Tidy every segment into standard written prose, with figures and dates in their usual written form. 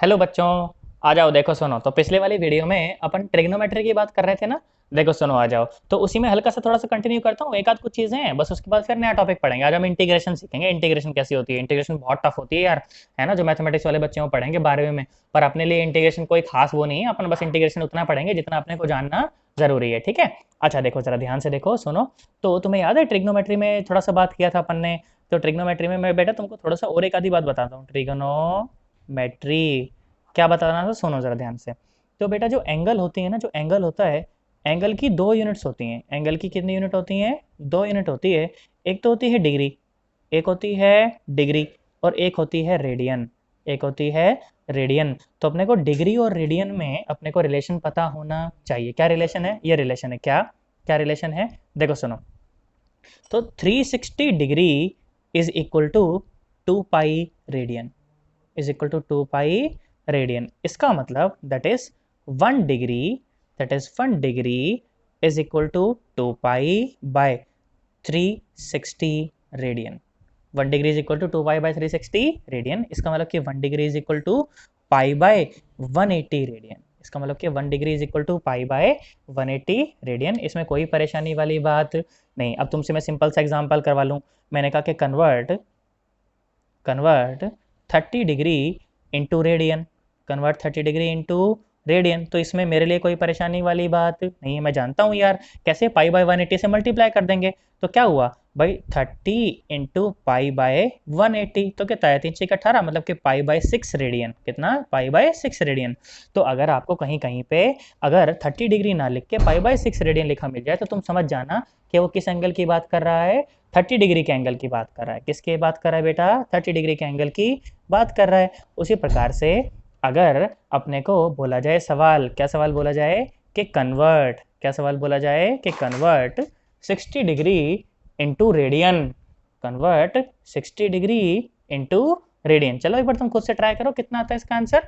Hello बच्चों। आ जाओ, देखो सुनो। तो पिछले वाली वीडियो में अपन ट्रिग्नोमेट्री की बात कर रहे थे ना। देखो सुनो, आ जाओ। तो उसी में हल्का सा थोड़ा सा कंटिन्यू करता हूँ, एक आध कुछ चीजें हैं बस, उसके बाद फिर नया टॉपिक पढ़ेंगे। आज हम इंटीग्रेशन सीखेंगे। इंटीग्रेशन कैसी होती है। इंटीग्रेशन बहुत टफ होती है यार, है ना। जो मैथमेटिक्स वाले बच्चे वो पढ़ेंगे 12वीं में। पर अपने लिए इंटीग्रेशन कोई खास वो नहीं है, अपन बस इंटीग्रेशन उतना पढ़ेंगे जितना अपने को जानना जरूरी है, ठीक है। अच्छा देखो, जरा ध्यान से देखो, सुनो। तो तुम्हें याद है ट्रिग्नोमेट्री में थोड़ा सा बात किया था अपन ने। तो ट्रिग्नोमेट्री में मैं बेटा तुमको थोड़ा सा और एक आधी बात बताता हूँ। ट्रिग्नोमेट्री क्या बताना था, सुनो जरा ध्यान से। तो बेटा जो एंगल होती है ना, जो एंगल होता है, एंगल की दो यूनिट्स होती हैं। एंगल की कितनी यूनिट होती हैं? दो यूनिट होती है। एक तो होती है डिग्री, एक होती है डिग्री, और एक होती है रेडियन। एक होती है रेडियन। तो अपने को डिग्री और रेडियन में अपने को रिलेशन पता होना चाहिए। क्या रिलेशन है? ये रिलेशन है। क्या क्या रिलेशन है? देखो सुनो। तो 360 degree is equal to 2 pi radian, is equal to 2 pi radian. इसका मतलब that is 1 degree is equal to 2 pi by 360 radian. 1 degree is equal to 2 pi by 360 radian. इसका मतलब कि 1 degree is equal to pi by 180 radian. इसका मतलब कि 1 degree is equal to pi by 180 radian. इसमें कोई परेशानी वाली बात नहीं। अब तुमसे मैं सिंपल सा एग्जांपल करवा लूँ। मैंने कहा कि convert convert 30 degree into radian. Convert 30 degree into radian. तो इसमें मेरे लिए कोई परेशानी वाली बात नहीं है, मैं जानता हूँ यार कैसे पाई बाय 180 से मल्टीप्लाई कर देंगे। तो क्या हुआ भाई, 30 इंटू पाई बाय 180 तो कितना है? 3 6 18, मतलब कि पाई बाय 6 रेडियन। कितना? Pi by 6 radian. तो अगर आपको कहीं कहीं पे अगर 30 डिग्री ना लिख के पाई बाय 6 रेडियन लिखा मिल जाए तो तुम समझ जाना कि वो किस एंगल की बात कर रहा है। 30 डिग्री के एंगल की बात कर रहा है। किसकी बात कर रहा है बेटा? 30 डिग्री के एंगल की बात कर रहा है। उसी प्रकार से अगर अपने को बोला जाए सवाल, क्या सवाल बोला जाए कि कन्वर्ट, क्या सवाल बोला जाए कि convert 60 degree into radian. Convert 60 degree into radian. चलो एक बार तुम खुद से ट्राई करो कितना आता है इसका आंसर।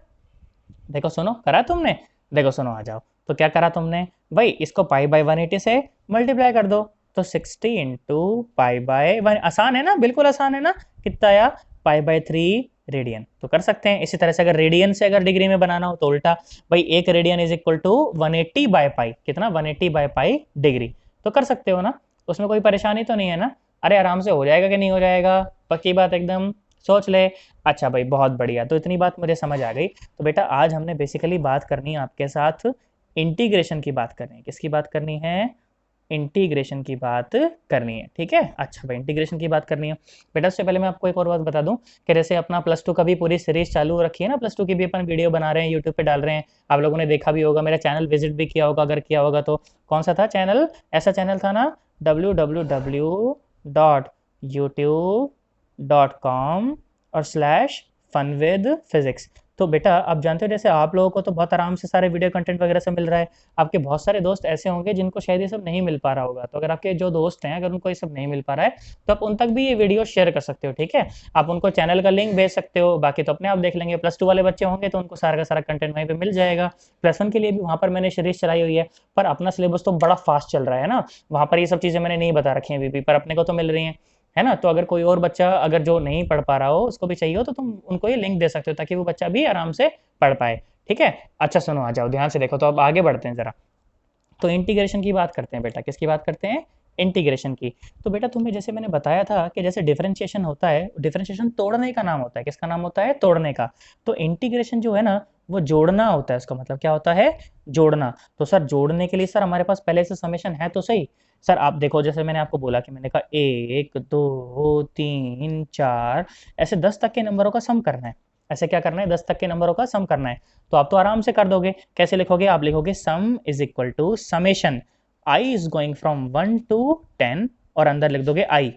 देखो सुनो, करा तुमने? देखो सुनो, आ जाओ। तो क्या करा तुमने भाई, इसको पाई बाय 180 से मल्टीप्लाई कर दो। तो 60 इंटू पाई बाय 1, आसान है ना, बिल्कुल आसान है ना। कितना आया? Pi by 3 radian. तो कर सकते हैं। इसी तरह से अगर रेडियन से अगर डिग्री में बनाना हो तो उल्टा, भाई एक radian is equal to 180 by pi. कितना? 180 बाय पाई डिग्री। तो कर सकते हो ना, उसमें कोई परेशानी तो नहीं है ना। अरे आराम से हो जाएगा कि नहीं हो जाएगा? पक्की बात एकदम, सोच ले। अच्छा भाई, बहुत बढ़िया। तो इतनी बात मुझे समझ आ गई। तो बेटा आज हमने बेसिकली बात करनी है आपके साथ इंटीग्रेशन की बात करनी है। किसकी बात करनी है? इंटीग्रेशन की बात करनी है, ठीक है। अच्छा भाई, इंटीग्रेशन की बात करनी है। बेटा उससे पहले मैं आपको एक और बात बता दूं कि जैसे अपना +2 का भी पूरी सीरीज चालू रखी है ना, +2 की भी अपन वीडियो बना रहे हैं, यूट्यूब पे डाल रहे हैं। आप लोगों ने देखा भी होगा, मेरा चैनल विजिट भी किया होगा। अगर किया होगा तो कौन सा था चैनल? ऐसा चैनल था ना, www.youtube.com/funwithphysics। तो बेटा आप जानते हो, जैसे आप लोगों को तो बहुत आराम से सारे वीडियो कंटेंट वगैरह से मिल रहा है। आपके बहुत सारे दोस्त ऐसे होंगे जिनको शायद ये सब नहीं मिल पा रहा होगा। तो अगर आपके जो दोस्त हैं, अगर उनको ये सब नहीं मिल पा रहा है तो आप उन तक भी ये वीडियो शेयर कर सकते हो, ठीक है। आप उनको चैनल का लिंक भेज सकते हो, बाकी तो अपने आप देख लेंगे। +2 वाले बच्चे होंगे तो उनको सारा का सारा कंटेंट वहीं पे मिल जाएगा। +1 के लिए भी वहाँ पर मैंने सीरीज चलाई हुई है। पर अपना सिलेबस तो बड़ा फास्ट चल रहा है ना, वहाँ पर ये सब चीज़ें मैंने नहीं बता रखी हैं अभी भी, पर अपने को तो मिल रही हैं, है ना। तो अगर कोई और बच्चा अगर जो नहीं पढ़ पा रहा हो, उसको भी चाहिए हो, तो तुम उनको ये लिंक दे सकते हो ताकि वो बच्चा भी आराम से पढ़ पाए, ठीक है। अच्छा सुनो, आ जाओ ध्यान से देखो। तो अब आगे बढ़ते हैं जरा। तो इंटीग्रेशन की बात करते हैं बेटा। किसकी बात करते हैं? इंटीग्रेशन की। तो बेटा तुम्हें जैसे मैंने बताया था कि जैसे डिफरेंशिएशन होता है, डिफरेंशिएशन तोड़ने का नाम होता है। किसका नाम होता है? तोड़ने का। तो इंटीग्रेशन जो है ना, वो जोड़ना होता है। उसका मतलब क्या होता है? जोड़ना। तो सर जोड़ने के लिए सर हमारे पास पहले से समेशन है तो सही। सर आप देखो, जैसे मैंने आपको बोला कि मैंने कहा 1 2 3 4, ऐसे 10 तक के नंबरों का सम करना है। ऐसे क्या करना है? 10 तक के नंबरों का सम करना है। तो आप तो आराम से कर दोगे। कैसे लिखोगे? आप लिखोगे sum is equal to summation i is going from 1 to 10, और अंदर लिख दोगे आई।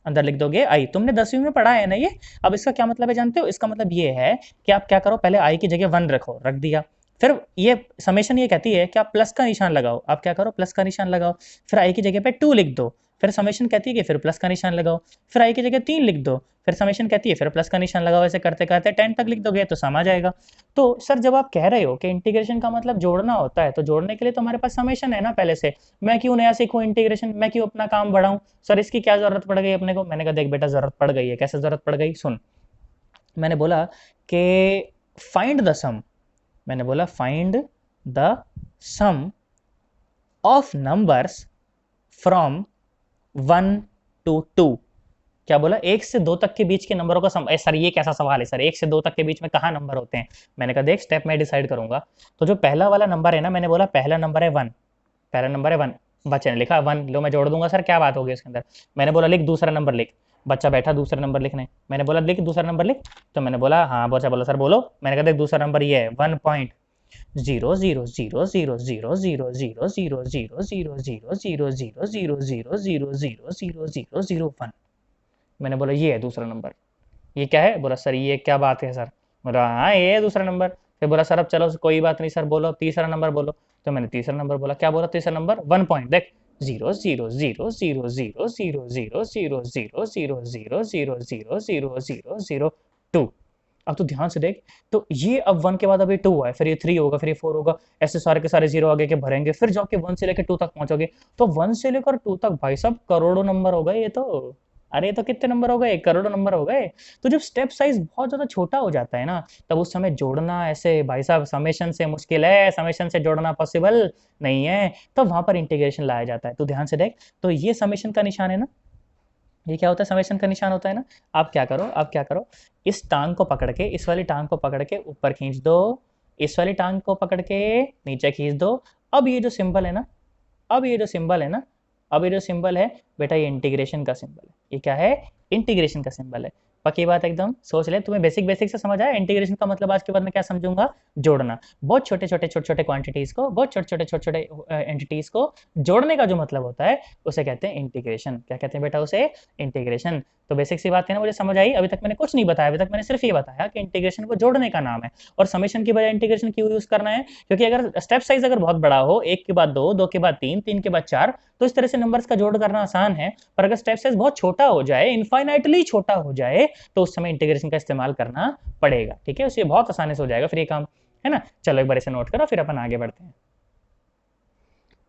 अंदर लिख दोगे आई। तुमने 10वीं में पढ़ा है ना ये। अब इसका क्या मतलब है जानते हो? इसका मतलब ये है कि आप क्या करो, पहले आई की जगह 1 रखो, रख दिया। फिर ये समेशन ये कहती है कि आप प्लस का निशान लगाओ। आप क्या करो? प्लस का निशान लगाओ। फिर आई की जगह पे 2 लिख दो। फिर समेशन कहती है कि फिर प्लस का निशान लगाओ। फिर आई की जगह 3 लिख दो। फिर समेशन कहती है फिर प्लस का निशान लगाओ। ऐसे करते करते 10 तक लिख दोगे तो सम आ जाएगा। तो सर जब आप कह रहे हो कि इंटीग्रेशन का मतलब जोड़ना होता है, तो जोड़ने के लिए तो हमारे पास समेशन है ना पहले से। मैं क्यों नया सीखूं इंटीग्रेशन? मैं क्यों अपना काम बढ़ाऊं? सर इसकी क्या जरूरत पड़ गई अपने को? मैंने कहा देख बेटा, जरूरत पड़ गई है। कैसे जरूरत पड़ गई? सुन। मैंने बोला कि फाइंड द सम, मैंने बोला find the sum of numbers from 1 to 2। क्या बोला, 1 से 2 तक के बीच के नंबरों का सम। सर ये कैसा सवाल है सर, 1 से 2 तक के बीच में कहाँ नंबर होते हैं? मैंने कहा देख, स्टेप मैं डिसाइड करूंगा। तो जो पहला वाला नंबर है ना, मैंने बोला पहला नंबर है 1, पहला नंबर है 1, बच्चे ने लिखा 1, लो मैं जोड़ दूंगा सर, क्या बात होगी इसके अंदर। मैंने बोला लिख दूसरा नंबर लिख, बच्चा बैठा दूसरा नंबर लिखने, मैंने बोला लिख दूसरा नंबर लिख। तो मैंने बोला हाँ, बच्चा बोला सर बोलो। मैंने कहा देख दूसरा नंबर ये है 1.00000000000000000000001। मैंने बोला ये है दूसरा नंबर। ये क्या है? बोला सर ये क्या बात है सर। बोला हाँ ये है दूसरा नंबर। फिर बोला सर अब चलो कोई बात नहीं सर, बोलो अब तीसरा नंबर बोलो। तो मैंने तीसरा नंबर बोला। क्या बोला तीसरा नंबर? 1 पॉइंट देख, 0.0000000000000000002। अब तो ध्यान से देख, तो ये अब 1 के बाद अभी 2 है, फिर ये 3 होगा, फिर ये 4 होगा, ऐसे सारे के सारे जीरो आगे के भरेंगे, फिर जाके 1 से लेकर 2 तक पहुंचोगे। तो 1 से लेकर 2 तक भाई साहब करोड़ों नंबर हो गए ये तो। अरे ये तो कितने नंबर हो गए? करोड़ों नंबर हो गए। तो जब स्टेप साइज बहुत ज्यादा छोटा हो जाता है ना, तब उस समय जोड़ना ऐसे भाई साहब समेशन से मुश्किल है, समेशन से जोड़ना पॉसिबल नहीं है, तो वहां पर इंटीग्रेशन लाया जाता है। तो ध्यान से देख, तो ये समेशन का निशान है ना, ये क्या होता है? समेशन का निशान होता है ना। आप क्या करो, आप क्या करो, इस टांग को पकड़ के, इस वाली टांग को पकड़ के ऊपर खींच दो, इस वाली टांग को पकड़ के नीचे खींच दो। अब ये जो सिंबल है ना, अब ये जो सिंबल है ना, अब ये जो सिंबल है बेटा, ये इंटीग्रेशन का सिंबल है। ये क्या है? इंटीग्रेशन का सिंबल है। पक्की बात एकदम, सोच ले। तुम्हें बेसिक बेसिक से समझ आया इंटीग्रेशन का मतलब? आज के बाद मैं क्या समझूंगा? जोड़ना। बहुत छोटे छोटे छोटे छोटे क्वांटिटीज को, बहुत छोटे छोटे छोटे छोटे एंटिटीज को जोड़ने का जो मतलब होता है उसे कहते हैं इंटीग्रेशन। क्या कहते हैं बेटा? उसे इंटीग्रेशन। तो बेसिक सी बात है ना, मुझे समझ आई। अभी तक मैंने कुछ नहीं बताया, अभी तक मैंने सिर्फ ये बताया कि इंटीग्रेशन को जोड़ने का नाम है। और समेशन की बजाय इंटीग्रेशन क्यों यूज करना है? क्योंकि अगर स्टेप साइज अगर बहुत बड़ा हो, 1 के बाद 2, 2 के बाद 3, 3 के बाद 4, तो इस तरह से नंबर्स का जोड़ करना आसान है। पर अगर स्टेप साइज बहुत छोटा हो जाए, इनफाइनाइटली छोटा हो जाए, तो उस समय इंटीग्रेशन का इस्तेमाल करना पड़ेगा। ठीक है, उससे बहुत आसानी से हो जाएगा फिर ये काम, है ना। चलो एक बार इसे नोट करो, फिर अपन आगे बढ़ते हैं।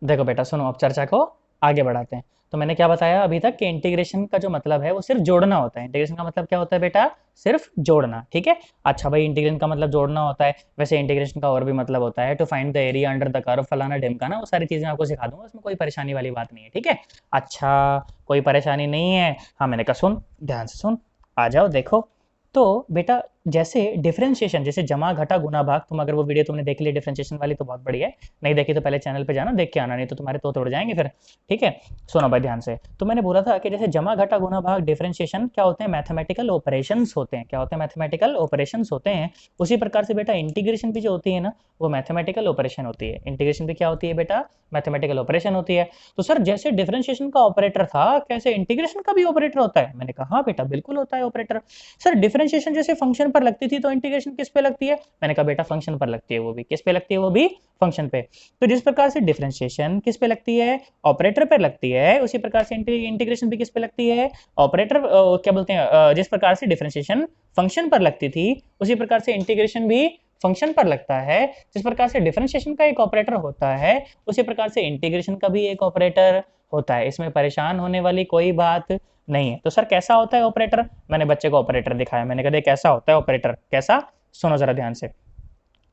देखो बेटा सुनो, अब चर्चा को आगे बढ़ाते हैं। तो मैंने क्या बताया अभी तक कि इंटीग्रेशन का जो मतलब है वो सिर्फ जोड़ना होता है। इंटीग्रेशन का मतलब क्या होता है बेटा? सिर्फ जोड़ना। ठीक है, अच्छा भाई, इंटीग्रेशन का मतलब जोड़ना होता है। वैसे इंटीग्रेशन का और भी मतलब होता है, to find the area under the curve, फलाना ढिमकाना, वो सारी चीजें आपको सिखा दूंगा, उसमें कोई परेशानी वाली बात नहीं है। ठीक है, अच्छा कोई परेशानी नहीं है। हाँ मैंने कहा सुन, ध्यान से सुन, आ जाओ देखो। तो बेटा जैसे डिफरेंशिएशन, जैसे जमा घटा गुना भाग, तुम अगर वो वीडियो तुमने देख ली डिफरेंशिएशन वाली तो बहुत बढ़िया है, नहीं देखी तो पहले चैनल पे जाना, देख के आना, नहीं तो तुम्हारे तो तोड़ जाएंगे फिर। ठीक है, सुनो भाई ध्यान से। तो मैंने बोला था कि जैसे जमा घटा गुना भाग डिफरेंशिएशन क्या होते हैं? मैथमेटिकल ऑपरेशंस होते हैं। क्या होते हैं? मैथमेटिकल ऑपरेशंस होते हैं। उसी प्रकार से बेटा इंटीग्रेशन भी जो होती है ना, वो मैथमेटिकल ऑपरेशन होती है। इंटीग्रेशन भी क्या होती है बेटा? मैथमेटिकल ऑपरेशन होती है। तो सर जैसे डिफरेंशिएशन का ऑपरेटर था, कैसे इंटीग्रेशन का भी ऑपरेटर होता है? मैंने कहा हाँ बेटा बिल्कुल होता है ऑपरेटर। सर डिफरेंशिएशन जैसे फंक्शन पर लगती थी, तो इंटीग्रेशन किस पे लगती है? मैंने कहा बेटा फंक्शन पर लगती है, वो भी किस पे लगती है? वो भी फंक्शन पे। तो जिस प्रकार से डिफरेंशिएशन किस पे लगती है? ऑपरेटर पर लगती है, उसी प्रकार से इंटीग्रेशन भी किस पे लगती है? ऑपरेटर, क्या बोलते हैं, जिस प्रकार से डिफरेंशिएशन फंक्शन पर लगती थी, उसी प्रकार से इंटीग्रेशन भी फंक्शन पर लगता है। जिस प्रकार से डिफरेंशिएशन का एक ऑपरेटर होता है, उसी प्रकार से इंटीग्रेशन का भी एक ऑपरेटर होता है। इसमें परेशान होने वाली कोई बात नहीं है। तो सर कैसा होता है ऑपरेटर? मैंने बच्चे को ऑपरेटर दिखाया, मैंने कहा कैसा होता है ऑपरेटर, कैसा? सुनो जरा ध्यान से।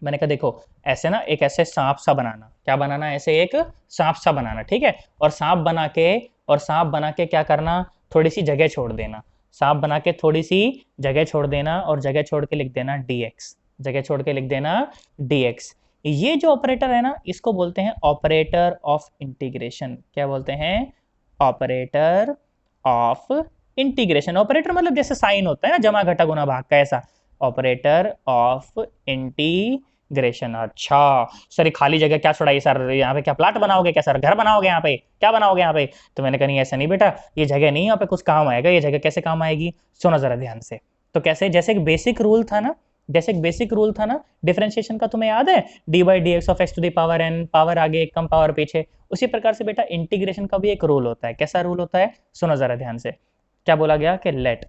मैंने कहा देखो, ऐसे ना एक ऐसे सांप सा बनाना। क्या बनाना? ऐसे एक सांप सा बनाना। ठीक है, और सांप बना के, और सांप बना के क्या करना? थोड़ी सी जगह छोड़ देना। सांप बना के थोड़ी सी जगह छोड़ देना, और जगह छोड़ के लिख देना dx, जगह छोड़ के लिख देना dx। ये जो ऑपरेटर है ना, इसको बोलते हैं ऑपरेटर ऑफ इंटीग्रेशन। क्या बोलते हैं? Operator of integration. ऑपरेटर मतलब जैसे साइन होता है ना जमा घटा गुना भाग का, ऐसा ऑपरेटर ऑफ इंटीग्रेशन। अच्छा सर ये खाली जगह क्या छोड़ाई सर? यहाँ पे क्या प्लाट बनाओगे क्या सर? घर बनाओगे यहाँ पे? क्या बनाओगे यहाँ पे? तो मैंने कहा नहीं ऐसा नहीं बेटा, ये जगह नहीं यहाँ पे कुछ काम आएगा। ये जगह कैसे काम आएगी? सुनो जरा ध्यान से। तो कैसे? जैसे एक बेसिक रूल था ना, जैसे एक बेसिक रूल था ना डिफरेंशिएशन का, तुम्हें याद है? D by d x of x to the power n, power आगे एक कम पावर पीछे। उसी प्रकार से बेटा इंटीग्रेशन का भी एक रूल होता है। कैसा रूल होता है? सुनो जरा ध्यान से। क्या बोला गया कि late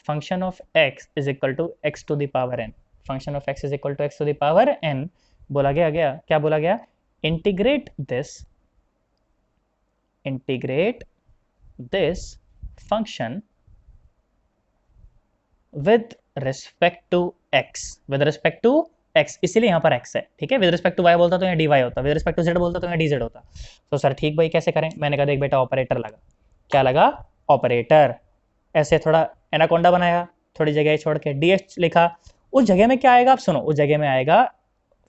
function of x is equal to x to the power n, function of x is equal to x to the power n। बोला गया क्या बोला गया? integrate this function with respect to x, with respect to x, इसीलिए यहाँ पर x है, ठीक है। विद रिस्पेक्ट टू वाई बोलता तो यहाँ डी वाई होता, विद रिस्पेक्ट टू जेड बोलता तो यहाँ डी जेड होता। तो सर ठीक भाई कैसे करें, मैंने कहा देख बेटा ऑपरेटर लगा, क्या लगा, ऑपरेटर। ऐसे थोड़ा एनाकोंडा बनाया, थोड़ी जगह छोड़ के डी एक्स लिखा, उस जगह में क्या आएगा आप सुनो, उस जगह में आएगा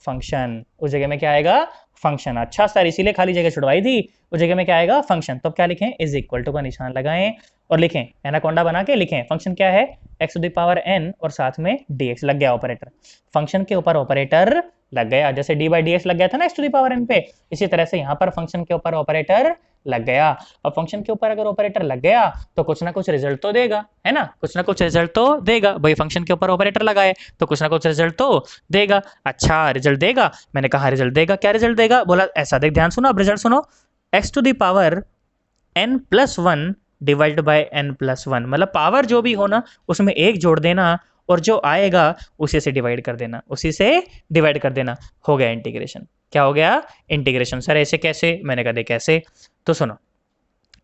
फंक्शन, उस जगह में क्या आएगा, फंक्शन। अच्छा सर इसीलिए खाली जगह छुड़वाई थी, उस जगह में क्या आएगा, फंक्शन। तो क्या लिखें, इज इक्वल टू का निशान लगाएं और लिखें, एनाकोंडा बना के लिखें फंक्शन क्या है, x to the power n और साथ में dx लग गया ऑपरेटर, फंक्शन के ऊपर ऑपरेटर लग गया, जैसे डी बाई डी एक्स लग गया था ना x to the power n पे, इसी तरह से यहाँ पर फंक्शन के ऊपर ऑपरेटर लग गया। और फंक्शन के ऊपर अगर ऑपरेटर लग गया तो कुछ ना कुछ रिजल्ट तो देगा, है ना, कुछ ना कुछ रिजल्ट तो देगा भाई, फंक्शन के ऊपर ऑपरेटर लगाए तो कुछ ना कुछ रिजल्ट तो देगा। अच्छा रिजल्ट देगा, मैंने कहा रिजल्ट देगा, क्या रिजल्ट देगा, बोला ऐसा देख, ध्यान सुनो अब रिजल्ट सुनो, x to the power n plus one divide by n plus one, मतलब पावर जो भी हो ना उसमें एक जोड़ देना और जो आएगा उसी से डिवाइड कर देना, उसी से डिवाइड कर देना, हो गया इंटीग्रेशन। क्या हो गया, इंटीग्रेशन। सर ऐसे कैसे, मैंने कहा देख कैसे, तो सुनो,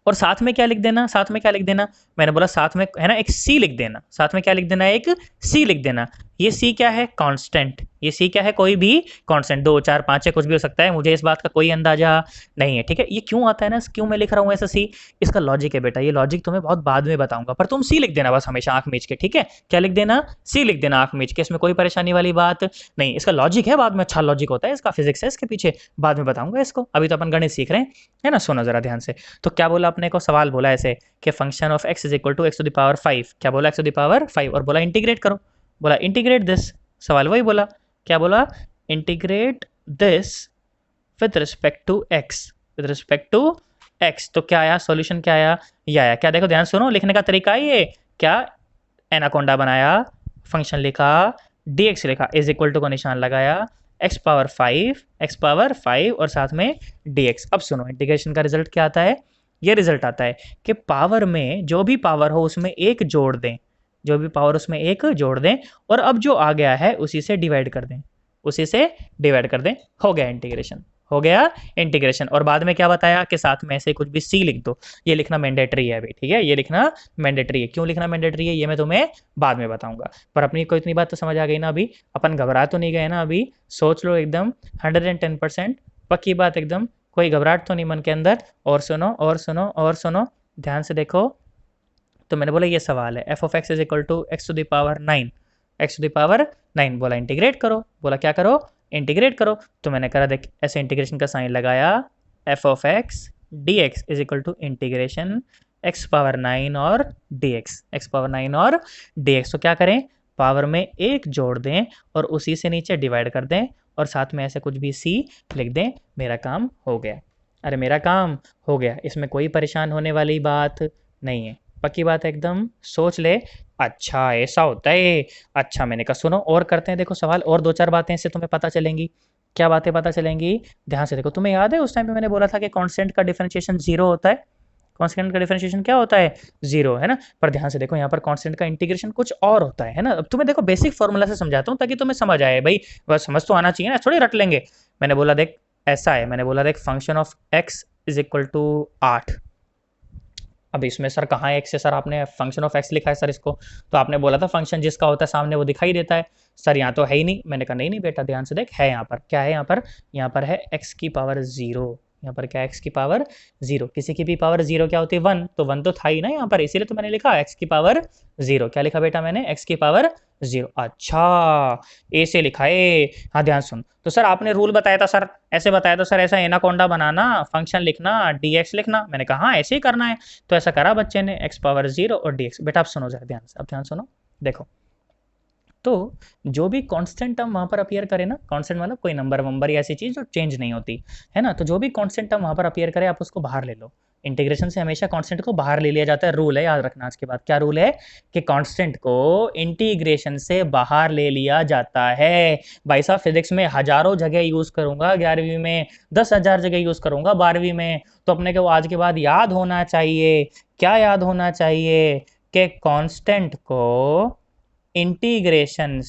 और साथ में क्या लिख देना, साथ में क्या लिख देना, मैंने बोला साथ में है ना एक सी लिख देना, साथ में क्या लिख देना, एक सी लिख देना। ये सी क्या है, कांस्टेंट, ये सी क्या है, कोई भी कांस्टेंट, 2 4 5 है कुछ भी हो सकता है, मुझे इस बात का कोई अंदाजा नहीं है, ठीक है। ये क्यों आता है ना, क्यों मैं लिख रहा हूँ ऐसा सी, इसका लॉजिक है बेटा, ये लॉजिक तुम्हें बहुत बाद में बताऊंगा, पर तुम सी लिख देना बस हमेशा आंख मीच के, ठीक है। क्या लिख देना, सी लिख देना आंख मीच के, इसमें कोई परेशानी वाली बात नहीं, इसका लॉजिक है, बाद में अच्छा लॉजिक होता है इसका, फिजिक्स है इसके पीछे, बाद में बताऊंगा इसको, अभी तो अपन गणित सीख रहे हैं, है ना। सुनो जरा ध्यान से, तो क्या बोला अपने को, सवाल बोला ऐसे कि function of x is equal to x to the power 5, क्या बोला, एक्स टू द पावर 5, और बोला इंटीग्रेट करो, बोला इंटीग्रेट दिस, सवाल वही बोला, क्या बोला, integrate this with respect to x, with respect to x. तो क्या आया, सॉल्यूशन क्या आया, ये आया, क्या देखो ध्यान सुनो, लिखने का तरीका ये, क्या एनाकोंडा बनाया, फंक्शन लिखा, dx लिखा, इज इक्वल टू का निशान लगाया, x पावर 5, x पावर 5 और साथ में dx। अब सुनो इंटीग्रेशन का रिजल्ट क्या आता है, ये रिजल्ट आता है कि पावर में जो भी पावर हो उसमें एक जोड़ दें, जो भी पावर उसमें एक जोड़ दें और अब जो आ गया है उसी से डिवाइड कर दें, उसी से डिवाइड कर दें, हो गया इंटीग्रेशन, हो गया इंटीग्रेशन। और बाद में क्या बताया कि साथ में ऐसे कुछ भी सी लिख दो, ये लिखना मैंडेटरी है अभी, ठीक है, ये लिखना मैंडेटरी है, क्यों लिखना मैंडेटरी है ये मैं तुम्हें बाद में बताऊंगा, पर अपनी को इतनी बात तो समझ आ गई ना, अभी अपन घबरा तो नहीं गए ना, अभी सोच लो एकदम 110% पक्की बात एकदम, कोई घबराहट तो नहीं मन के अंदर। और सुनो और सुनो और सुनो, ध्यान से देखो, तो मैंने बोला ये सवाल है, f of x is equal to x to the power 9, x to the power 9, बोला इंटीग्रेट करो, बोला क्या करो, इंटीग्रेट करो। तो मैंने करा देख ऐसे इंटीग्रेशन का साइन लगाया, f of x d x is equal to integration x power 9 और डी एक्स, एक्स पावर 9 और डी एक्स। तो क्या करें, पावर में एक जोड़ दें और उसी से नीचे डिवाइड कर दें और साथ में ऐसे कुछ भी सी लिख दें, मेरा काम हो गया। अरे मेरा काम हो गया, इसमें कोई परेशान होने वाली बात नहीं है, पक्की बात है एकदम, सोच ले। अच्छा ऐसा होता है, अच्छा मैंने कहा सुनो और करते हैं, देखो सवाल और 2 4 बातें इससे तुम्हें पता चलेंगी। क्या बातें पता चलेंगी, ध्यान से देखो, तुम्हें याद है उस टाइम पे मैंने बोला था कि कांस्टेंट का डिफरेंशिएशन 0 होता है, कांस्टेंट का डिफरेंशिएशन क्या होता है, 0, है ना। पर ध्यान से देखो यहाँ पर कांस्टेंट का इंटीग्रेशन कुछ और होता है ना। अब तुम्हें देखो बेसिक फॉर्मूला से समझाता हूँ ताकि तुम्हें समझ आए भाई, बस समझ तो आना चाहिए ना, थोड़ी रट लेंगे। मैंने बोला देख ऐसा है, मैंने बोला देख function of x is equal to 8, अब इसमें सर कहाँ है एक्स है, सर आपने फंक्शन ऑफ एक्स लिखा है सर इसको, तो आपने बोला था फंक्शन जिसका होता है सामने वो दिखाई देता है, सर यहाँ तो है ही नहीं। मैंने कहा नहीं नहीं बेटा ध्यान से देख, है यहाँ पर, क्या है यहाँ पर, यहाँ पर है एक्स की पावर 0, यहाँ पर क्या है एक्स की पावर 0, किसी की भी पावर 0 क्या होती है 1, तो 1 तो था ही ना यहाँ पर, इसीलिए तो मैंने लिखा एक्स की पावर 0, क्या लिखा बेटा मैंने, एक्स की पावर 0। अच्छा ए से लिखा है, हाँ ध्यान सुन, तो सर आपने रूल बताया था सर, ऐसे बताया था सर, ऐसा एनाकोंडा बनाना, फंक्शन लिखना, dx लिखना, मैंने कहा हाँ ऐसे ही करना है, तो ऐसा करा बच्चे ने, एक्स पावर 0 और dx। बेटा आप सुनो जरा ध्यान से, अब ध्यान सुनो, देखो तो जो भी कांस्टेंट टर्म वहाँ पर अपीयर करे ना, कांस्टेंट मतलब कोई नंबर वंबर या ऐसी चीज़ जो चेंज नहीं होती है ना, तो जो भी कांस्टेंट टर्म वहाँ पर अपीयर करे आप उसको बाहर ले लो, इंटीग्रेशन से हमेशा कांस्टेंट को बाहर ले लिया जाता है, रूल है याद रखना आज के बाद, क्या रूल है कि कांस्टेंट को इंटीग्रेशन से बाहर ले लिया जाता है। भाई साहब फिजिक्स में हजारों जगह यूज करूंगा, 11वीं में 10,000 जगह यूज करूंगा, 12वीं में, तो अपने को आज के बाद याद होना चाहिए, क्या याद होना चाहिए कि कांस्टेंट को इंटीग्रेशन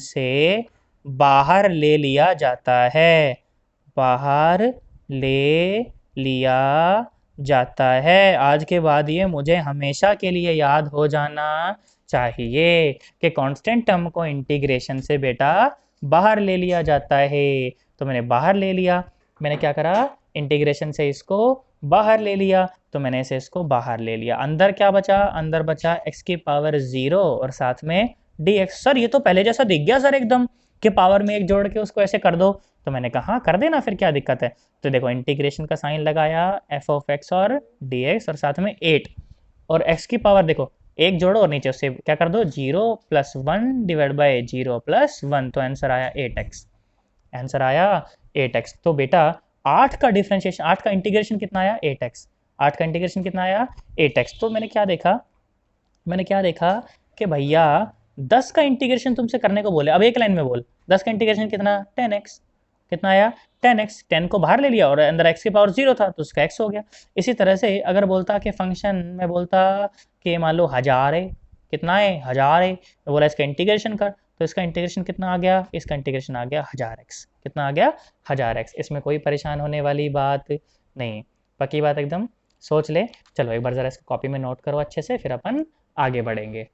से बाहर ले लिया जाता है, बाहर ले लिया जाता है। आज के बाद ये मुझे हमेशा के लिए याद हो जाना चाहिए कि कांस्टेंट टर्म को इंटीग्रेशन से बेटा बाहर ले लिया जाता है। तो मैंने बाहर ले लिया, मैंने क्या करा, इंटीग्रेशन से इसको बाहर ले लिया, तो मैंने इसे इसको बाहर ले लिया। अंदर क्या बचा, अंदर बचा x की पावर 0 और साथ में dx। सर ये तो पहले जैसा दिख गया सर एकदम, कि पावर में एक जोड़ के उसको ऐसे कर दो। तो मैंने कहा हाँ कर देना, फिर क्या दिक्कत है। तो देखो इंटीग्रेशन का साइन लगाया एफ ऑफ एक्स और डी एक्स और साथ में 8 और x की पावर देखो एक जोड़ो और नीचे उससे क्या कर दो 0 + 1 डिवाइड बाई 0 + 1, तो आंसर आया 8x। आंसर आया 8x। तो बेटा 8 का डिफरेंशिएशन, 8 का इंटीग्रेशन कितना आया 8x। 8 का इंटीग्रेशन कितना आया 8x। तो मैंने क्या देखा, मैंने क्या देखा कि भैया 10 का इंटीग्रेशन तुमसे करने को बोले। अब एक लाइन में बोल, 10 का इंटीग्रेशन कितना 10x। कितना आया 10x। 10 को बाहर ले लिया और अंदर x की पावर 0 था तो उसका x हो गया। इसी तरह से अगर बोलता कि फंक्शन में बोलता कि मान लो 1000 है, कितना है 1000 है, तो बोला इसका इंटीग्रेशन कर, तो इसका इंटीग्रेशन कितना आ गया, इसका इंटीग्रेशन आ गया 1000x। कितना आ गया 1000x। इसमें कोई परेशान होने वाली बात नहीं, पक्की बात एकदम। सोच ले। चलो एक बार ज़रा इसको कॉपी में नोट करो अच्छे से, फिर अपन आगे बढ़ेंगे।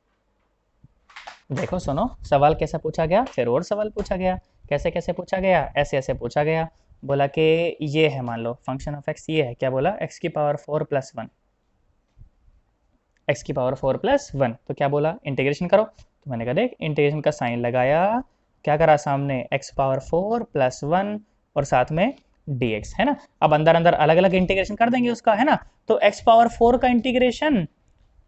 देखो सुनो, सवाल कैसा पूछा गया, फिर और सवाल पूछा गया। कैसे कैसे पूछा गया, ऐसे ऐसे पूछा गया। बोला कि ये है, मान लो फंक्शन ऑफ एक्स ये है, क्या बोला, एक्स की पावर 4 + 1, एक्स की पावर 4 + 1, तो क्या बोला इंटीग्रेशन करो। तो मैंने कहा देख इंटीग्रेशन का साइन लगाया, क्या करा सामने एक्स पावर 4 + 1 और साथ में dx है ना। अब अंदर अंदर अलग अलग इंटीग्रेशन कर देंगे उसका, है ना। तो एक्स पावर 4 का इंटीग्रेशन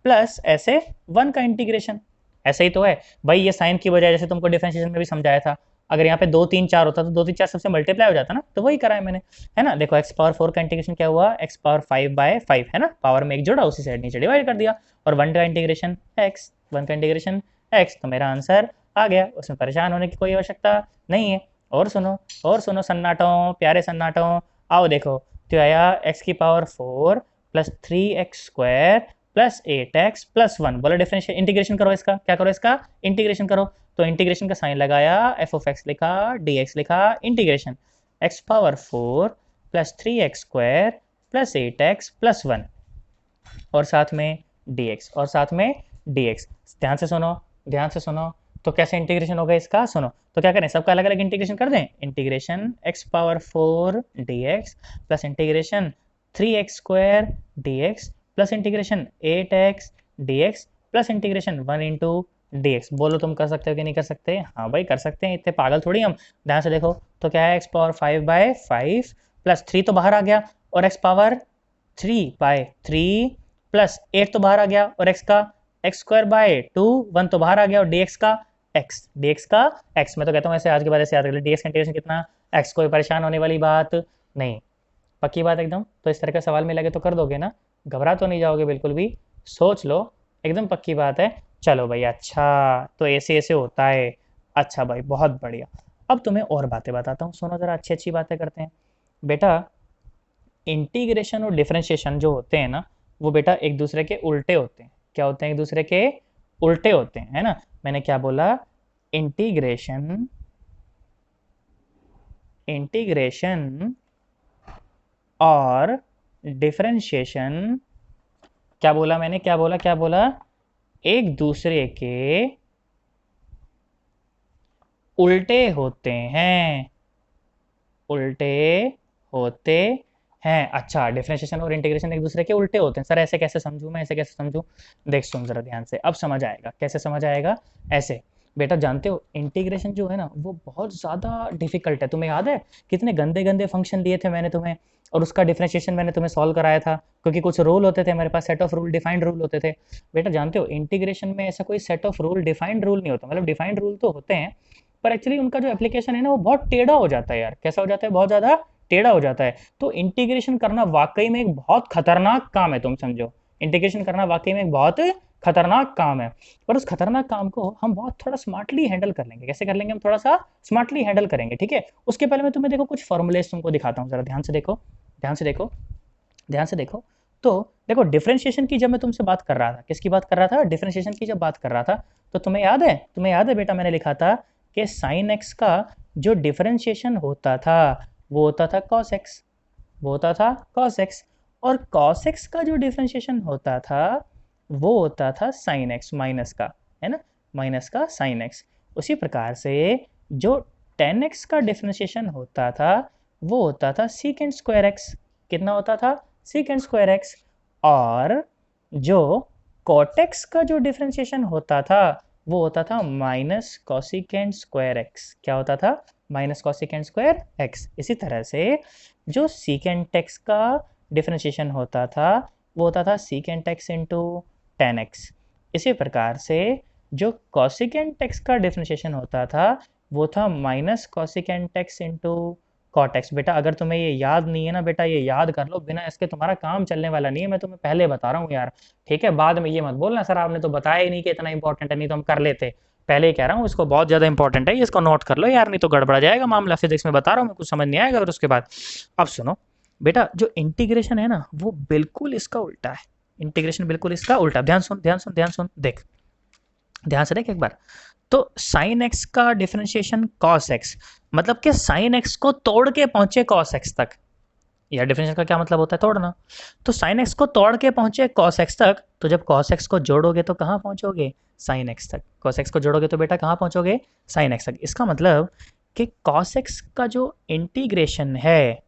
प्लस ऐसे 1 का इंटीग्रेशन, ऐसे ही तो है भाई। ये साइन की वजह जैसे तुमको डिफरेंशिएशन में भी समझाया था, अगर यहाँ पे 2 3 4 होता तो 2 3 4 सबसे मल्टीप्लाई हो जाता ना, तो वही करा है मैंने, है ना। देखो एक्स पावर 4 का इंटीग्रेशन क्या हुआ, एक्स पावर 5/5 है ना, पावर में एक जोड़ा उसी साइड नीचे डिवाइड कर दिया, और 1 का इंटीग्रेशन एक्स, 1 का इंटीग्रेशन एक्स, तो मेरा आंसर आ गया। उसमें परेशान होने की कोई आवश्यकता नहीं है। और सुनो, और सुनो सन्नाटों, प्यारे सन्नाटों, आओ देखो। तो आया एक्स की पावर 4 + 3x² + 8x + 1, बोलो डिफरेंशियल इंटीग्रेशन करो इसका, क्या करो इसका इंटीग्रेशन करो। तो इंटीग्रेशन का साइन लगाया, एफ ऑफ एक्स लिखा, dx लिखा, integration x power 4 + 3x² + 8x + 1 और साथ में dx, और साथ में dx। ध्यान से सुनो, ध्यान से सुनो। तो कैसे इंटीग्रेशन होगा इसका, सुनो। तो क्या करें, सबका अलग अलग इंटीग्रेशन कर दें। Integration x power 4 dx plus integration 3x² dx plus integration 8x dx plus integration 1 into dx। बोलो तुम कर सकते हो कि नहीं कर सकते। हाँ भाई कर सकते हैं, इतने पागल थोड़ी हम। ध्यान से देखो, तो क्या है x पावर 5/5 प्लस 3 तो बाहर आ गया, और x पावर 3/3 प्लस 8 तो बाहर आ गया, और x का x²/2 1 तो बाहर आ गया, और dx का x, dx का x। मैं तो कहता हूँ ऐसे आज के बाद ऐसे याद कर ले, dx का इंटीग्रेशन कितना x, कोई परेशान होने वाली बात नहीं, पक्की बात एकदम। तो इस तरह का सवाल में लगे तो कर दोगे ना, घबरा तो नहीं जाओगे बिल्कुल भी, सोच लो, एकदम पक्की बात है। चलो भाई, अच्छा तो ऐसे ऐसे होता है। अच्छा भाई बहुत बढ़िया। अब तुम्हें और बातें बताता हूँ, सुनो जरा, अच्छी अच्छी बातें करते हैं बेटा। इंटीग्रेशन और डिफरेंशिएशन जो होते हैं ना, वो बेटा एक दूसरे के उल्टे होते हैं। क्या होते हैं, एक दूसरे के उल्टे होते हैं, है ना। मैंने क्या बोला, इंटीग्रेशन, इंटीग्रेशन और डिफरेंशिएशन, क्या बोला मैंने, क्या बोला, क्या बोला, एक दूसरे के उल्टे होते हैं, उल्टे होते हैं। अच्छा, डिफरेंशिएशन और इंटीग्रेशन एक दूसरे के उल्टे होते हैं। सर ऐसे कैसे समझूं मैं, ऐसे कैसे समझूं। देख सुन जरा ध्यान से, अब समझ आएगा। कैसे समझ आएगा, ऐसे बेटा, जानते हो इंटीग्रेशन जो है ना वो बहुत ज़्यादा डिफिकल्ट है। तुम्हें याद है कितने गंदे गंदे फंक्शन दिए थे मैंने तुम्हें, और उसका डिफरेंशिएशन मैंने तुम्हें सॉल्व कराया था, क्योंकि कुछ रूल होते थे हमारे पास, set of rule, defined rule होते थे। बेटा जानते हो इंटीग्रेशन में ऐसा कोई set of rule, defined rule नहीं होता। मतलब डिफाइंड रूल तो होते हैं, पर एक्चुअली उनका जो एप्लीकेशन है ना वो बहुत टेढ़ा हो जाता है यार। कैसा हो जाता है, बहुत ज़्यादा टेढ़ा हो जाता है। तो इंटीग्रेशन करना वाकई में एक बहुत खतरनाक काम है, तुम समझो। इंटीग्रेशन करना वाकई में एक बहुत खतरनाक काम है, पर उस खतरनाक काम को हम बहुत थोड़ा स्मार्टली हैंडल कर लेंगे। कैसे कर लेंगे, हम थोड़ा सा स्मार्टली हैंडल करेंगे, ठीक है। उसके पहले मैं तुम्हें देखो कुछ फॉर्मूलेस तुमको दिखाता हूँ, जरा ध्यान से देखो, ध्यान से देखो, ध्यान से देखो। तो देखो डिफरेंशिएशन की जब मैं तुमसे बात कर रहा था, किसकी बात कर रहा था, डिफरेंशिएशन की जब बात कर रहा था, तो तुम्हें याद है, तुम्हें याद है बेटा, मैंने लिखा था कि साइन एक्स का जो डिफरेंशिएशन होता था वो होता था कॉस एक्स, वो होता था कॉस एक्स। और cos x का जो डिफरेंशिएशन होता था वो होता था sin x माइनस का, है ना, माइनस का sin x। उसी प्रकार से जो tan x का डिफरेंशिएशन होता था वो होता था secant स्क्वायर x। कितना होता था? secant square x। और जो cot x का जो डिफरेंशिएशन होता था वो होता था माइनस cosecant स्क्वायर x। क्या होता था? Minus cosecant square x। इसी तरह से जो secant x का डिफरेंशिएशन होता था वो होता था secant x into tan x। इसी प्रकार से जो cosecant x का डिफरेंशिएशन होता था वो था minus cosecant x into cot x। बेटा अगर तुम्हें ये याद नहीं है ना बेटा, ये याद कर लो, बिना इसके तुम्हारा काम चलने वाला नहीं है, मैं तुम्हें पहले बता रहा हूँ यार, ठीक है? बाद में ये मत बोलना सर आपने तो बताया ही नहीं कि इतना इंपॉर्टेंट है, नहीं तो हम कर लेते। पहले ही कह रहा हूँ इसको बहुत ज़्यादा इंपॉर्टेंट है, इसको नोट कर लो यार, नहीं तो गड़बड़ा जाएगा मामला। फिजिक्स में बता रहा हूँ मैं, कुछ समझ नहीं आएगा। और उसके बाद अब सुनो बेटा, जो इंटीग्रेशन है ना वो बिल्कुल इसका उल्टा है। इंटीग्रेशन बिल्कुल इसका उल्टा। ध्यान सुन ध्यान सुन ध्यान सुन, देख ध्यान से देख एक बार। तो sin x का डिफरेंशिएशन cos x, मतलब कि sin x को तोड़ के पहुंचे cos x तक। या डिफरेंशिएशन का क्या मतलब होता है? तोड़ना। तो sin x को तोड़ के पहुंचे cos x तक, तो जब cos x को जोड़ोगे तो कहां पहुंचोगे? sin x तक। cos x को जोड़ोगे तो बेटा कहां पहुंचोगे? sin x तक। इसका मतलब कि cos x का जो इंटीग्रेशन है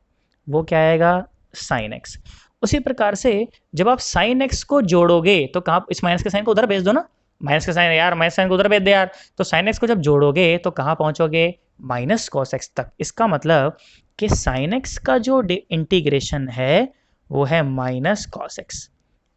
वो क्या आएगा? sin x। उसी प्रकार से जब आप sin x को जोड़ोगे तो कहां, इस माइनस के साइन को उधर भेज दो ना, माइनस का साइन यार, माइनस साइन को उधर भेज दे यार। तो sin x को जब जोड़ोगे तो कहां पहुंचोगे? माइनस cos x तक। इसका मतलब कि sin x का जो इंटीग्रेशन है वो है माइनस cos x।